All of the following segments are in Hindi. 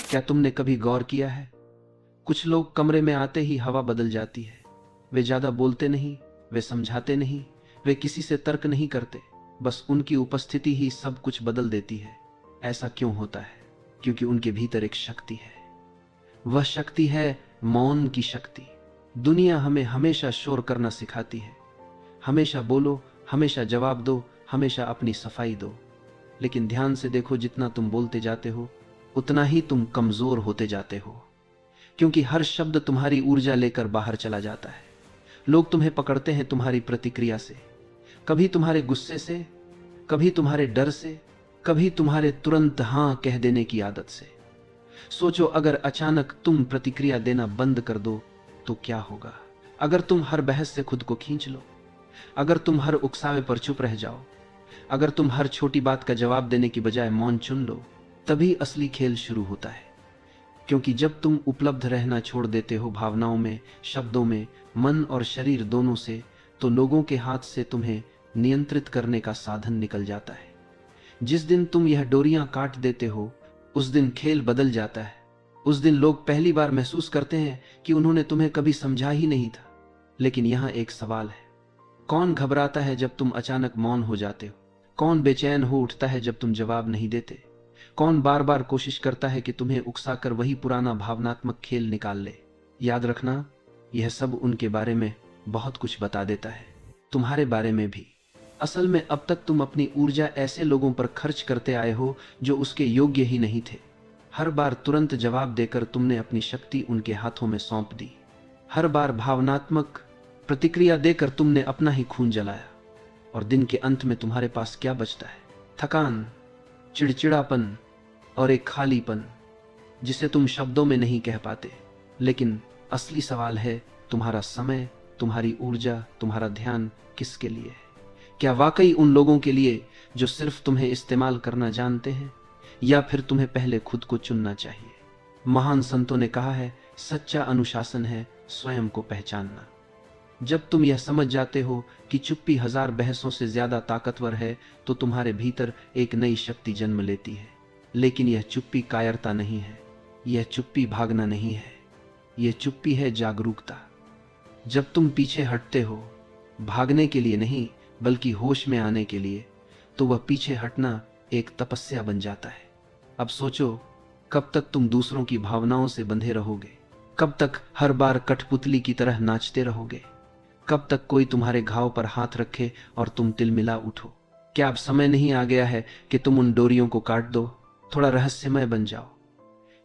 क्या तुमने कभी गौर किया है, कुछ लोग कमरे में आते ही हवा बदल जाती है। वे ज्यादा बोलते नहीं, वे समझाते नहीं, वे किसी से तर्क नहीं करते, बस उनकी उपस्थिति ही सब कुछ बदल देती है। ऐसा क्यों होता है? क्योंकि उनके भीतर एक शक्ति है। वह शक्ति है मौन की शक्ति। दुनिया हमें हमेशा शोर करना सिखाती है, हमेशा बोलो, हमेशा जवाब दो, हमेशा अपनी सफाई दो। लेकिन ध्यान से देखो, जितना तुम बोलते जाते हो उतना ही तुम कमजोर होते जाते हो, क्योंकि हर शब्द तुम्हारी ऊर्जा लेकर बाहर चला जाता है। लोग तुम्हें पकड़ते हैं तुम्हारी प्रतिक्रिया से, कभी तुम्हारे गुस्से से, कभी तुम्हारे डर से, कभी तुम्हारे तुरंत हां कह देने की आदत से। सोचो, अगर अचानक तुम प्रतिक्रिया देना बंद कर दो तो क्या होगा? अगर तुम हर बहस से खुद को खींच लो, अगर तुम हर उकसावे पर चुप रह जाओ, अगर तुम हर छोटी बात का जवाब देने की बजाय मौन चुन लो, तभी असली खेल शुरू होता है। क्योंकि जब तुम उपलब्ध रहना छोड़ देते हो भावनाओं में, शब्दों में, मन और शरीर दोनों से, तो लोगों के हाथ से तुम्हें नियंत्रित करने का साधन निकल जाता है। जिस दिन तुम यह डोरियां काट देते हो, उस दिन खेल बदल जाता है। उस दिन लोग पहली बार महसूस करते हैं कि उन्होंने तुम्हें कभी समझा ही नहीं था। लेकिन यहां एक सवाल है, कौन घबराता है जब तुम अचानक मौन हो जाते हो? कौन बेचैन हो उठता है जब तुम जवाब नहीं देते? कौन बार बार कोशिश करता है कि तुम्हें उकसाकर वही पुराना भावनात्मक खेल निकाल ले? याद रखना, यह सब उनके बारे में बहुत कुछ बता देता है, तुम्हारे बारे में भी। असल में अब तक तुम अपनी ऊर्जा ऐसे लोगों पर खर्च करते आए हो जो उसके योग्य ही नहीं थे। हर बार तुरंत जवाब देकर तुमने अपनी शक्ति उनके हाथों में सौंप दी। हर बार भावनात्मक प्रतिक्रिया देकर तुमने अपना ही खून जलाया। और दिन के अंत में तुम्हारे पास क्या बचता है? थकान, चिड़चिड़ापन और एक खालीपन जिसे तुम शब्दों में नहीं कह पाते। लेकिन असली सवाल है, तुम्हारा समय, तुम्हारी ऊर्जा, तुम्हारा ध्यान किसके लिए है? क्या वाकई उन लोगों के लिए जो सिर्फ तुम्हें इस्तेमाल करना जानते हैं, या फिर तुम्हें पहले खुद को चुनना चाहिए? महान संतों ने कहा है, सच्चा अनुशासन है स्वयं को पहचानना। जब तुम यह समझ जाते हो कि चुप्पी हजार बहसों से ज्यादा ताकतवर है, तो तुम्हारे भीतर एक नई शक्ति जन्म लेती है। लेकिन यह चुप्पी कायरता नहीं है, यह चुप्पी भागना नहीं है, यह चुप्पी है जागरूकता। जब तुम पीछे हटते हो, भागने के लिए नहीं बल्कि होश में आने के लिए, तो वह पीछे हटना एक तपस्या बन जाता है। अब सोचो, कब तक तुम दूसरों की भावनाओं से बंधे रहोगे? कब तक हर बार कठपुतली की तरह नाचते रहोगे? कब तक कोई तुम्हारे घाव पर हाथ रखे और तुम तिलमिला उठो? क्या अब समय नहीं आ गया है कि तुम उन डोरियों को काट दो, थोड़ा रहस्यमय बन जाओ?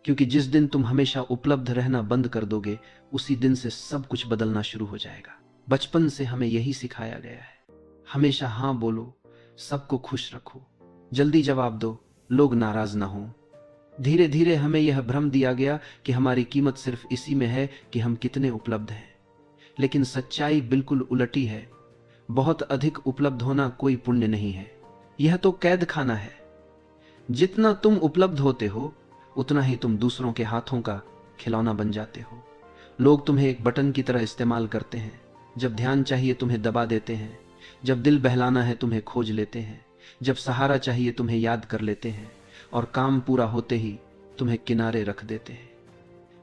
क्योंकि जिस दिन तुम हमेशा उपलब्ध रहना बंद कर दोगे, उसी दिन से सब कुछ बदलना शुरू हो जाएगा। बचपन से हमें यही सिखाया गया है, हमेशा हाँ बोलो, सबको खुश रखो, जल्दी जवाब दो, लोग नाराज ना हो। धीरे धीरे हमें यह भ्रम दिया गया कि हमारी कीमत सिर्फ इसी में है कि हम कितने उपलब्ध हैं। लेकिन सच्चाई बिल्कुल उलटी है। बहुत अधिक उपलब्ध होना कोई पुण्य नहीं है, यह तो कैद खाना है। जितना तुम उपलब्ध होते हो, उतना ही तुम दूसरों के हाथों का खिलौना बन जाते हो। लोग तुम्हें एक बटन की तरह इस्तेमाल करते हैं। जब ध्यान चाहिए तुम्हें दबा देते हैं, जब दिल बहलाना है तुम्हें खोज लेते हैं, जब सहारा चाहिए तुम्हें याद कर लेते हैं, और काम पूरा होते ही तुम्हें किनारे रख देते हैं।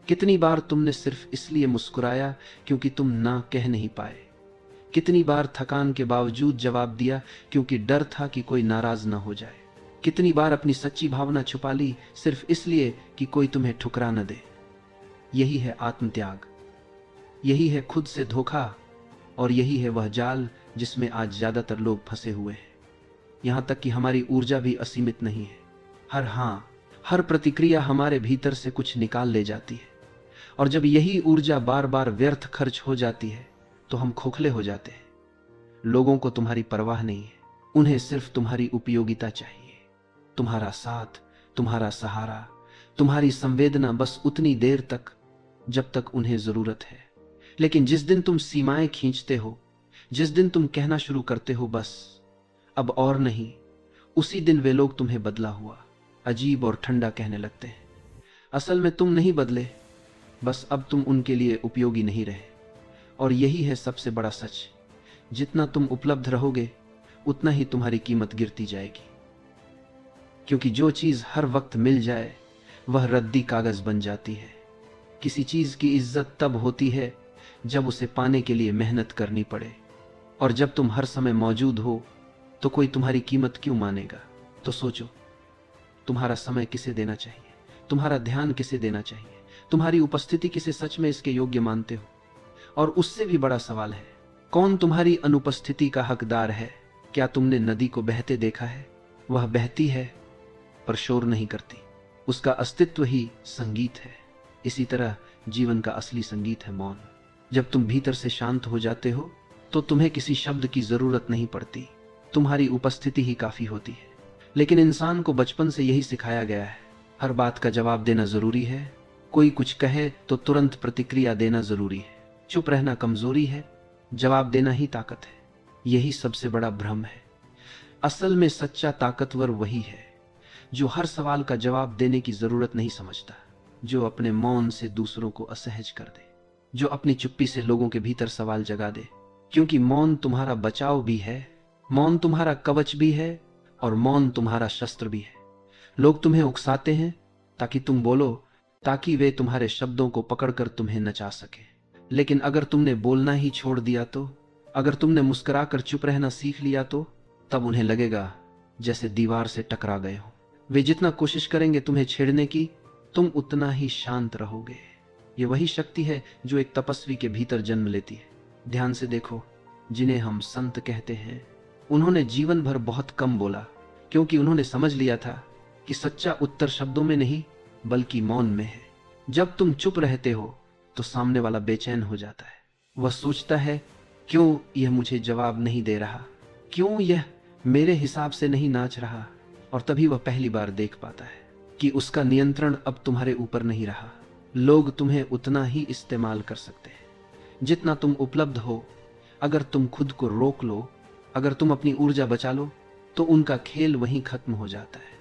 कितनी बार तुमने सिर्फ इसलिए मुस्कुराया क्योंकि तुम ना कह नहीं पाए? कितनी बार थकान के बावजूद जवाब दिया क्योंकि डर था कि कोई नाराज ना हो जाए? कितनी बार अपनी सच्ची भावना छुपा ली सिर्फ इसलिए कि कोई तुम्हें ठुकरा न दे? यही है आत्मत्याग, यही है खुद से धोखा, और यही है वह जाल जिसमें आज ज्यादातर लोग फंसे हुए हैं। यहां तक कि हमारी ऊर्जा भी असीमित नहीं है। हर हाँ, हर प्रतिक्रिया हमारे भीतर से कुछ निकाल ले जाती है। और जब यही ऊर्जा बार बार व्यर्थ खर्च हो जाती है, तो हम खोखले हो जाते हैं। लोगों को तुम्हारी परवाह नहीं है, उन्हें सिर्फ तुम्हारी उपयोगिता चाहिए। तुम्हारा साथ, तुम्हारा सहारा, तुम्हारी संवेदना, बस उतनी देर तक जब तक उन्हें जरूरत है। लेकिन जिस दिन तुम सीमाएं खींचते हो, जिस दिन तुम कहना शुरू करते हो बस अब और नहीं, उसी दिन वे लोग तुम्हें बदला हुआ, अजीब और ठंडा कहने लगते हैं। असल में तुम नहीं बदले, बस अब तुम उनके लिए उपयोगी नहीं रहे। और यही है सबसे बड़ा सच, जितना तुम उपलब्ध रहोगे उतना ही तुम्हारी कीमत गिरती जाएगी। क्योंकि जो चीज हर वक्त मिल जाए, वह रद्दी कागज बन जाती है। किसी चीज की इज्जत तब होती है जब उसे पाने के लिए मेहनत करनी पड़े, और जब तुम हर समय मौजूद हो तो कोई तुम्हारी कीमत क्यों मानेगा। तो सोचो, तुम्हारा समय किसे देना चाहिए, तुम्हारा ध्यान किसे देना चाहिए, तुम्हारी उपस्थिति किसे सच में इसके योग्य मानते हो। और उससे भी बड़ा सवाल है, कौन तुम्हारी अनुपस्थिति का हकदार है। क्या तुमने नदी को बहते देखा है? वह बहती है पर शोर नहीं करती, उसका अस्तित्व ही संगीत है। इसी तरह जीवन का असली संगीत है मौन। जब तुम भीतर से शांत हो जाते हो तो तुम्हें किसी शब्द की जरूरत नहीं पड़ती, तुम्हारी उपस्थिति ही काफी होती है। लेकिन इंसान को बचपन से यही सिखाया गया है, हर बात का जवाब देना जरूरी है, कोई कुछ कहे तो तुरंत प्रतिक्रिया देना जरूरी है, चुप रहना कमजोरी है, जवाब देना ही ताकत है। यही सबसे बड़ा भ्रम है। असल में सच्चा ताकतवर वही है जो हर सवाल का जवाब देने की जरूरत नहीं समझता, जो अपने मौन से दूसरों को असहज कर दे, जो अपनी चुप्पी से लोगों के भीतर सवाल जगा दे। क्योंकि मौन तुम्हारा बचाव भी है, मौन तुम्हारा कवच भी है, और मौन तुम्हारा शस्त्र भी है। लोग तुम्हें उकसाते हैं ताकि तुम बोलो, ताकि वे तुम्हारे शब्दों को पकड़कर तुम्हें नचा सके। लेकिन अगर तुमने बोलना ही छोड़ दिया तो, अगर तुमने मुस्कुराकर चुप रहना सीख लिया तो, तब उन्हें लगेगा जैसे दीवार से टकरा गए हो। वे जितना कोशिश करेंगे तुम्हें छेड़ने की, तुम उतना ही शांत रहोगे। ये वही शक्ति है जो एक तपस्वी के भीतर जन्म लेती है। ध्यान से देखो, जिन्हें हम संत कहते हैं, उन्होंने जीवन भर बहुत कम बोला, क्योंकि उन्होंने समझ लिया था कि सच्चा उत्तर शब्दों में नहीं बल्कि मौन में है। जब तुम चुप रहते हो तो सामने वाला बेचैन हो जाता है। वह सोचता है, क्यों यह मुझे जवाब नहीं दे रहा, क्यों यह मेरे हिसाब से नहीं नाच रहा। और तभी वह पहली बार देख पाता है कि उसका नियंत्रण अब तुम्हारे ऊपर नहीं रहा। लोग तुम्हें उतना ही इस्तेमाल कर सकते हैं जितना तुम उपलब्ध हो। अगर तुम खुद को रोक लो, अगर तुम अपनी ऊर्जा बचा लो, तो उनका खेल वहीं खत्म हो जाता है।